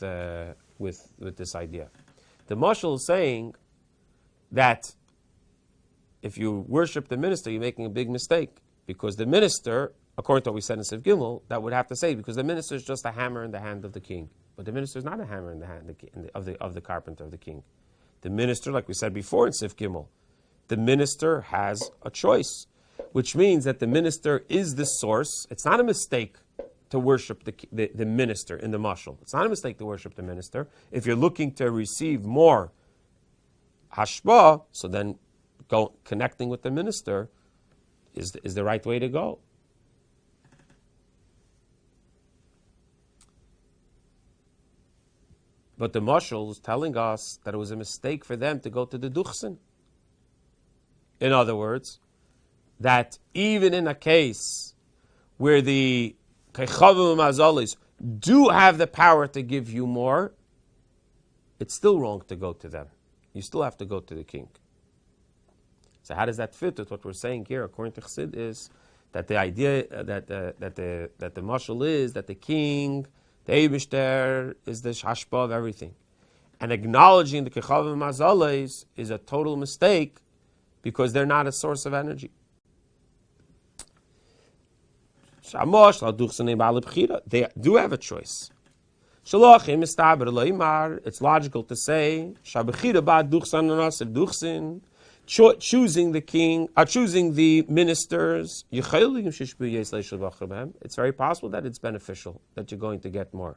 this idea. The mashal is saying that if you worship the minister, you're making a big mistake, because the minister, according to what we said in Siv Gimel, that would have to say, because the minister is just a hammer in the hand of the king. But the minister is not a hammer in the hand of the carpenter of the king. The minister, like we said before in Siv Gimel, the minister has a choice, which means that the minister is the source. It's not a mistake to worship the minister in the mashal. It's not a mistake to worship the minister. If you're looking to receive more hashba, so then connecting with the minister is the right way to go. But the mashal is telling us that it was a mistake for them to go to the duchsin. In other words, that even in a case where the Kechavim Hazalos do have the power to give you more, it's still wrong to go to them. You still have to go to the king. So how does that fit with what we're saying here, according to Chassid, is that the idea that the mashal is that the king, the Eibishter, is the hashpa of everything. And acknowledging the Kechavim Hazalos is a total mistake, because they're not a source of energy. They do have a choice. It's logical to say choosing the king, choosing the ministers. It's very possible that it's beneficial, that you're going to get more.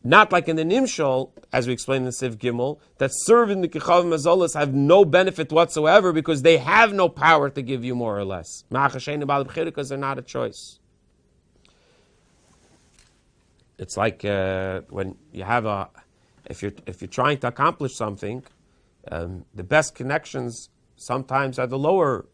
Not like in the Nimshal, as we explained in Siv Gimel, that serving the Kechavim Hazalos have no benefit whatsoever, because they have no power to give you more or less. Because they're not a choice. It's like when you have if you're trying to accomplish something, the best connections sometimes are the lower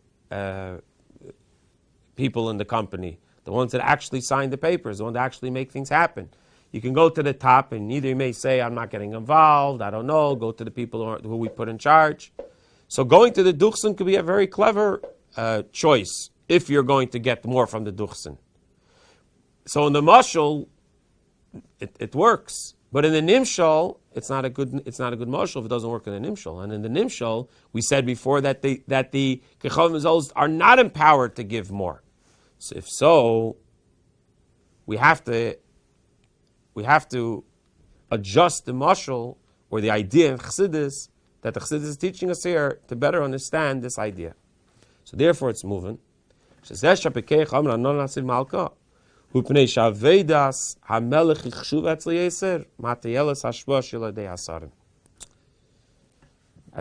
people in the company, the ones that actually sign the papers, the ones that actually make things happen. You can go to the top, and either you may say, I'm not getting involved, I don't know, go to the people who we put in charge. So going to the duchsin could be a very clever choice if you're going to get more from the duchsin. So in the mashal, it works. But in the nimshal, it's not a good mashal if it doesn't work in the nimshal. And in the nimshal, we said before that the Kechavim Hazalos are not empowered to give more. So if so, we have to adjust the mashal, or the idea in Chassidus, that the Chassidus is teaching us here to better understand this idea. So therefore it's moving. As the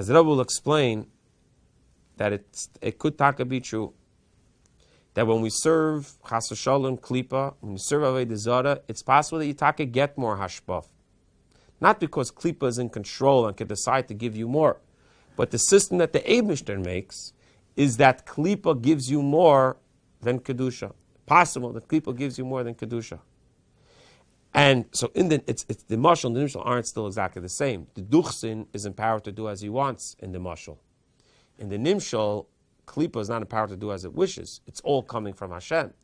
Rebbe will explain, that it could be true that when we serve Chas v'Shalom Klipa, when we serve Avodah Zarah, it's possible that you get more hashpaf. Not because Klipa is in control and can decide to give you more, but the system that the Eibishter makes is that Klipa gives you more than Kedusha. Possible that Klipa gives you more than Kedusha. And so it's the mashal and the nimshal aren't still exactly the same. The duchsin is empowered to do as he wants in the mashal. In the nimshal, klipa is not empowered to do as it wishes. It's all coming from Hashem.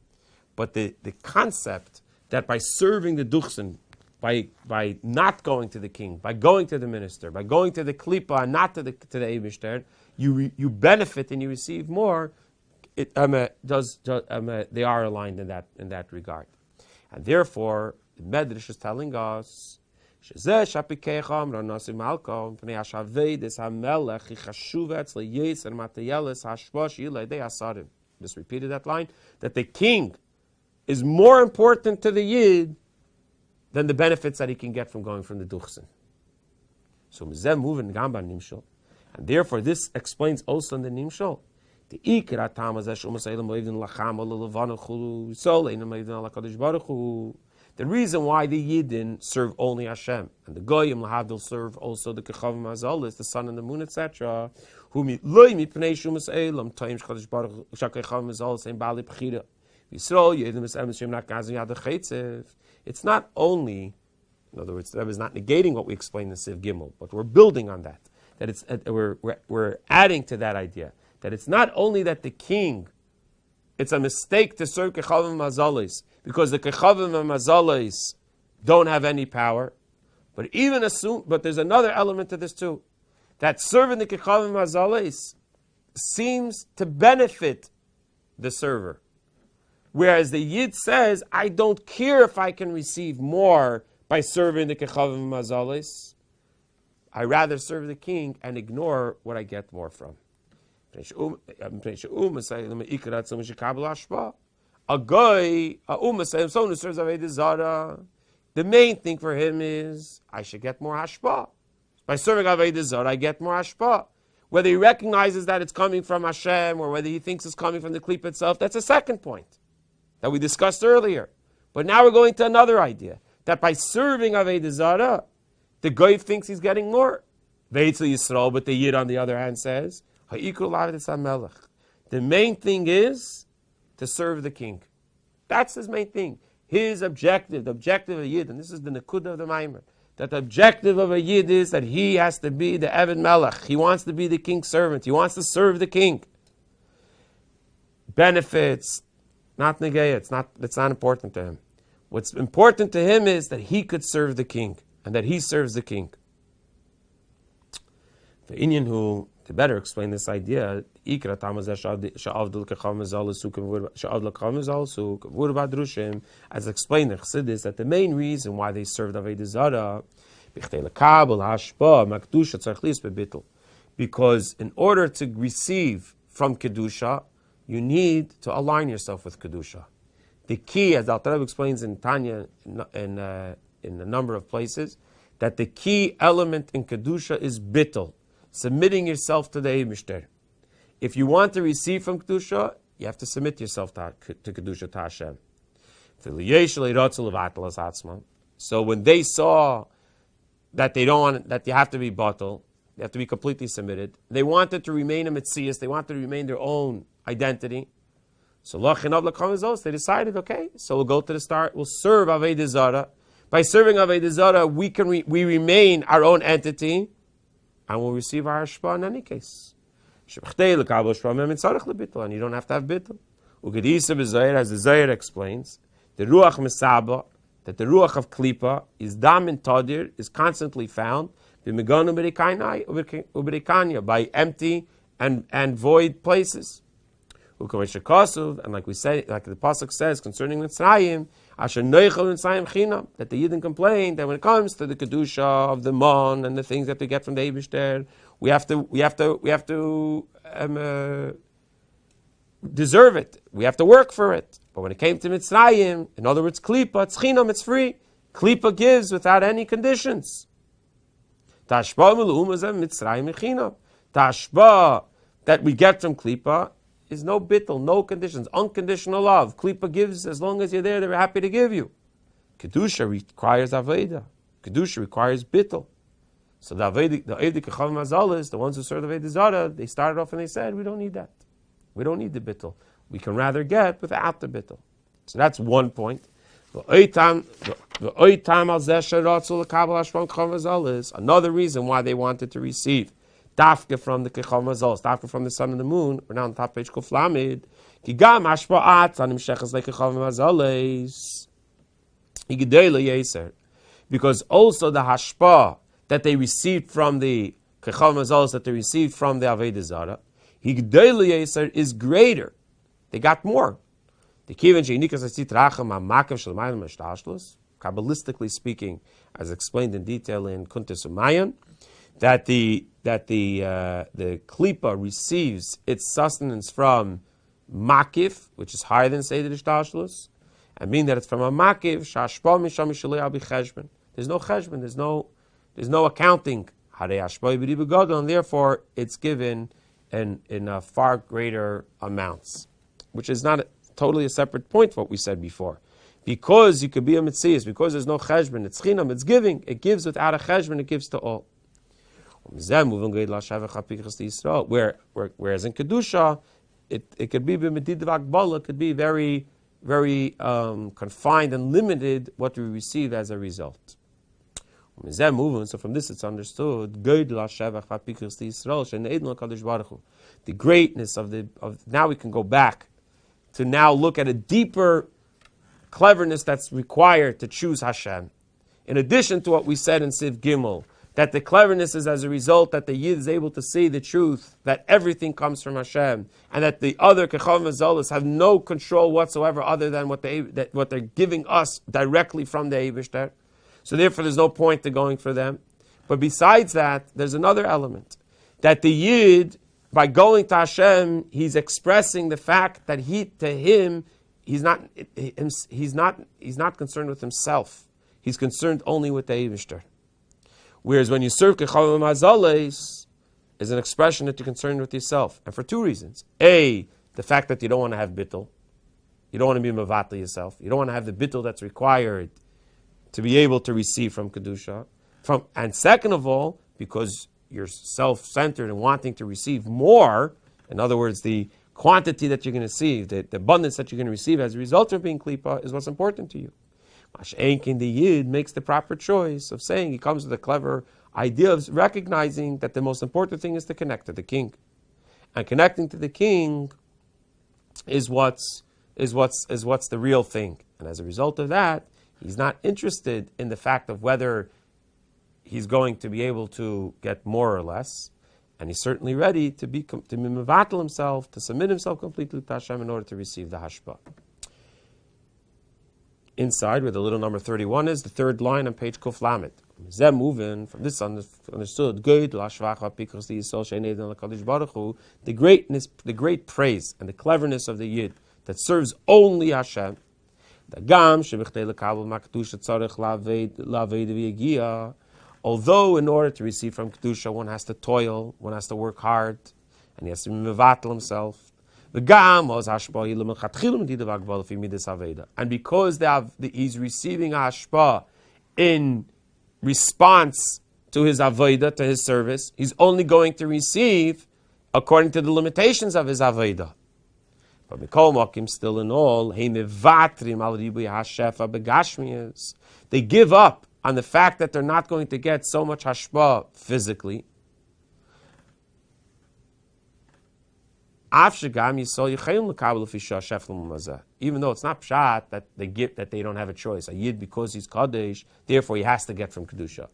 But the concept that by serving the duchsin, by not going to the king, by going to the minister, by going to the klipa and not to the Eibishter, you benefit and you receive more. They are aligned in that regard, and therefore the Medrash is telling us. Just repeated that line, that the king is more important to the Yid than the benefits that he can get from going from the Duchsin. So and therefore this explains also in the Nimshal. The reason why the Yidden serve only Hashem, and the Goyim Lahavdil serve also the Kechavim Azalis, the sun and the moon, etc. It's not only, in other words, that is not negating what we explained in Siv Gimel, but we're building on that. That it's we're adding to that idea that it's not only that the king, it's a mistake to serve Kechavim Azalis because the Kechavim Azalis don't have any power, but there's another element to this too, that serving the Kechavim Azalis seems to benefit the server. Whereas the Yid says, I don't care if I can receive more by serving the Kechavim Azalis. I rather serve the king and ignore what I get more from. The main thing for him is, I should get more hashpa. By serving Avodah Zarah, I get more hashpa. Whether he recognizes that it's coming from Hashem or whether he thinks it's coming from the Klip itself, that's a second point that we discussed earlier. But now we're going to another idea, that by serving Avodah Zarah, the Goy thinks he's getting more. Ve'etzel Yisrael, but the Yid on the other hand says, the main thing is to serve the king. That's his main thing. His objective, the objective of a Yid, and this is the Nakuda of the Maimer, that the objective of a Yid is that he has to be the Eved Melech. He wants to be the king's servant. He wants to serve the king. Benefits, not negaya, it's not important to him. What's important to him is that he could serve the king and that he serves the king. The Inyan who, to better explain this idea, as explained in Chassidus, that the main reason why they served Avodah Zarah, because in order to receive from Kedusha, you need to align yourself with Kedusha. The key, as Al Tarab explains in Tanya, in a number of places, that the key element in Kedusha is bittul, submitting yourself to the Eibishter. If you want to receive from Kedusha, you have to submit yourself to Kedusha, to Hashem. So when they saw that they don't want, that you have to be batal, they have to be completely submitted, they wanted to remain a Metzias, they wanted to remain their own identity. So they decided, okay, so we'll go to the start, we'll serve Avodah Zarah. By serving Avodah Zarah, we remain our own entity, and we'll receive our hashpah in any case. And you don't have to have bittul. As the Zayir explains, the ruach mesaba, that the ruach of klipa is dam and tadir, is constantly found by empty and void places. And like we say, like the pasuk says concerning Mitzrayim, that the Yidden complain that when it comes to the kedusha of the mon and the things that we get from the Eibishter, we have to deserve it. We have to work for it. But when it came to Mitzrayim, in other words, klipa, it's chinam, it's free. Klipa gives without any conditions. Tashba that we get from klipa is no bittul, no conditions, unconditional love. Klipa gives as long as you're there, they're happy to give you. Kedusha requires Aveda. Kedusha requires bittul. So the Aveda Kechavim Azalis, the ones who serve the Avodah Zarah, they started off and they said, we don't need that. We don't need the bittul. We can rather get without the bittul. So that's one point. Another reason why they wanted to receive dafka from the kechal mazal, dafka from the sun and the moon. We're now on top page kuflamid. Kigam hashpa'at anim sheches lekechal mazales. Igdele yeser, because also the hashpa that they received from the kechal mazals that they received from the avodah zara, igdele yeser is greater. They got more. The kiven sheinikas asit rachem ha'makav shel mayim meshtashlus. Kabbalistically speaking, as explained in detail in Kuntis Umayan, that the klipa receives its sustenance from makif, which is higher than Seder Ishtashlus, and being that it's from a makif, shashpa misham mishalei al bicheshben. There's no cheshben, there's no accounting. Harei hashpa b'riba gadol, and therefore it's given in a far greater amounts, which is not totally a separate point from what we said before. Because you could be a mitzias, because there's no cheshbon, it's chinam, it's giving. It gives without a cheshbon, it gives to all. Whereas in kedusha, it could be b'medid v'akbala, it could be very, very confined and limited what we receive as a result. So from this it's understood the greatness of now we can go back to now look at a deeper cleverness that's required to choose Hashem. In addition to what we said in Siv Gimel, that the cleverness is as a result that the Yid is able to see the truth, that everything comes from Hashem, and that the other Kechal Mazolas have no control whatsoever other than what they're giving us directly from the Eibishter. So therefore there's no point to going for them. But besides that, there's another element, that the Yid, by going to Hashem, he's expressing the fact that he's not concerned with himself. He's concerned only with the Eibishter. Whereas when you serve Kechal Mazales, is an expression that you're concerned with yourself. And for two reasons. A, the fact that you don't want to have bittul. You don't want to be mavata yourself. You don't want to have the bittul that's required to be able to receive from Kedusha. And second of all, because you're self-centered and wanting to receive more, in other words, the quantity that you're going to receive, the abundance that you're going to receive as a result of being klipa is what's important to you. Mash'enkin, the Yid makes the proper choice of saying, he comes with a clever idea of recognizing that the most important thing is to connect to the king. And connecting to the king is what's the real thing. And as a result of that, he's not interested in the fact of whether he's going to be able to get more or less. And he's certainly ready to be mevatel himself, to submit himself completely to Hashem in order to receive the hashpa. Inside, where the little number 31 is, the third line on page Kuf Lamed. Zeh moving from this understood good the greatness, the great praise and the cleverness of the Yid that serves only Hashem. Although in order to receive from Kedusha, one has to toil, one has to work hard, and he has to mevatel himself. And because he's receiving a hashpa in response to his avodah, to his service, he's only going to receive according to the limitations of his avodah. But Mikol Mokim, still in all, they give up on the fact that they're not going to get so much hashpa physically. Even though it's not pshat that they don't have a choice. A Yid, because he's Kadesh, therefore he has to get from Kedusha.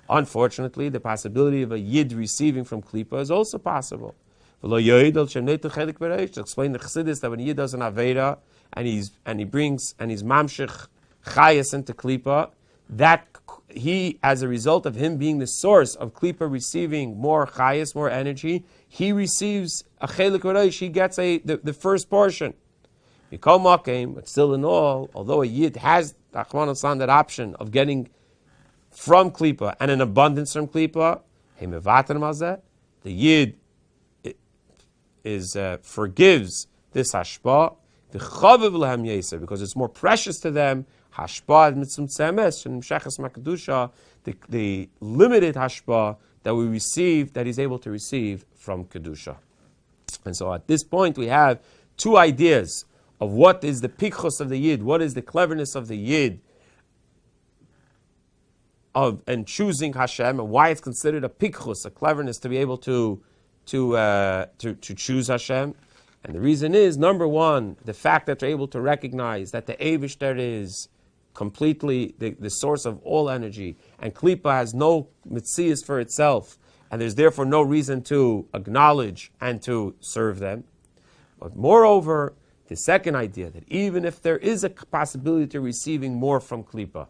Unfortunately, the possibility of a Yid receiving from Klipa is also possible. To explain the Chassidus that when a Yid does an Aveda and he's mamshich chayas into Klipa, that he, as a result of him being the source of Klipa receiving more chayas, more energy, he receives a chelik v'reish, he gets the first portion. Mikol Makim, but still in all, although a Yid has that option of getting from Klipa and an abundance from Klipa, the Yid forgives this hashpa, because it's more precious to them. Hashpa mitzvum tzemes and mshachas makadusha, the limited hashpa that we receive, that he's able to receive from kedusha. And so at this point we have two ideas of what is the pikchos of the Yid, what is the cleverness of the Yid of and choosing Hashem, and why it's considered a pikchus, a cleverness to be able to choose Hashem. And the reason is, number one, the fact that they're able to recognize that the Eibishter is completely the source of all energy, and Klippa has no mitzias for itself, and there's therefore no reason to acknowledge and to serve them. But moreover, the second idea, that even if there is a possibility to receiving more from Klippa,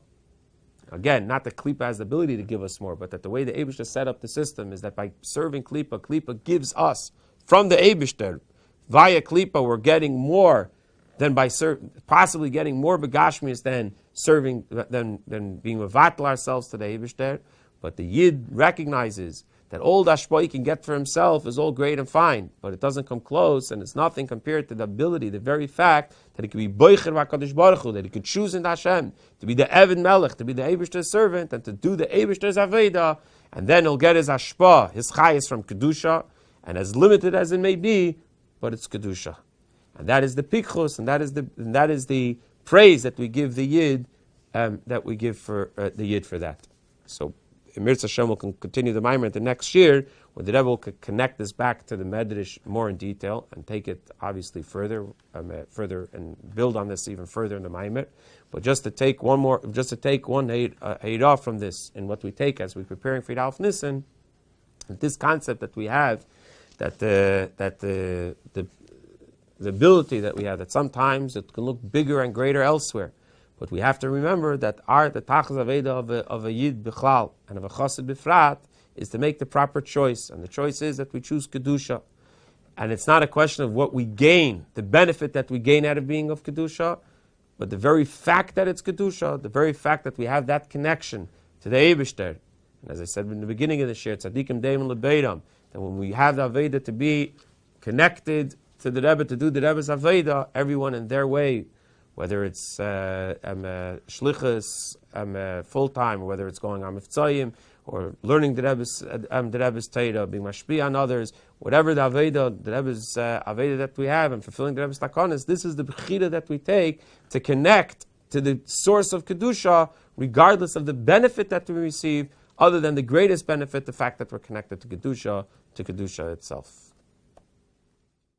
again, not that Klippa has the ability to give us more, but that the way the Eibishter set up the system is that by serving Klippa, Klippa gives us from the Eibishter. Via Klippa, we're getting more than by possibly getting more begashmias than serving, than being mevatel ourselves to the Eibishter. But the Yid recognizes that all the hashpah he can get for himself is all great and fine, but it doesn't come close, and it's nothing compared to the ability, the very fact that he could be boicher v'akadosh baruch hu, that he could choose in Hashem to be the Eved Melech, to be the Eibishter's servant, and to do the Eibishter's aveda, and then he'll get his hashpah, his chayes from kedusha, and as limited as it may be, but it's kedusha, and that is the pikchus, and that is the praise that we give the Yid, that we give for the Yid for that. So Mirz Hashem will continue the Maimer the next year, where the Rebbe will connect this back to the Medrash more in detail and take it obviously further and build on this even further in the Maimer. But just to take one Heidah from this, and what we take as we're preparing for Eid Alf Nissen, this concept that we have, that the ability that we have, that sometimes it can look bigger and greater elsewhere. But we have to remember that the tachas aveda of a Yid bichlal and of a chassid bifrat is to make the proper choice. And the choice is that we choose Kedusha. And it's not a question of what we gain, the benefit that we gain out of being of Kedusha, but the very fact that it's Kedusha, the very fact that we have that connection to the Eibishter. And as I said in the beginning of the shir, tzadikim deim lebeidam, that when we have the aveda to be connected to the Rebbe, to do the Rebbe's aveda, everyone in their way, whether it's shlichus full-time, or whether it's going on miftzayim, or learning the Rebbe's Torah, being mashpi on others, whatever the Aveda, the Rebbe's Aveda that we have, and fulfilling the Rebbe's takanas, this is the bechira that we take to connect to the source of Kedusha, regardless of the benefit that we receive, other than the greatest benefit, the fact that we're connected to Kedusha itself.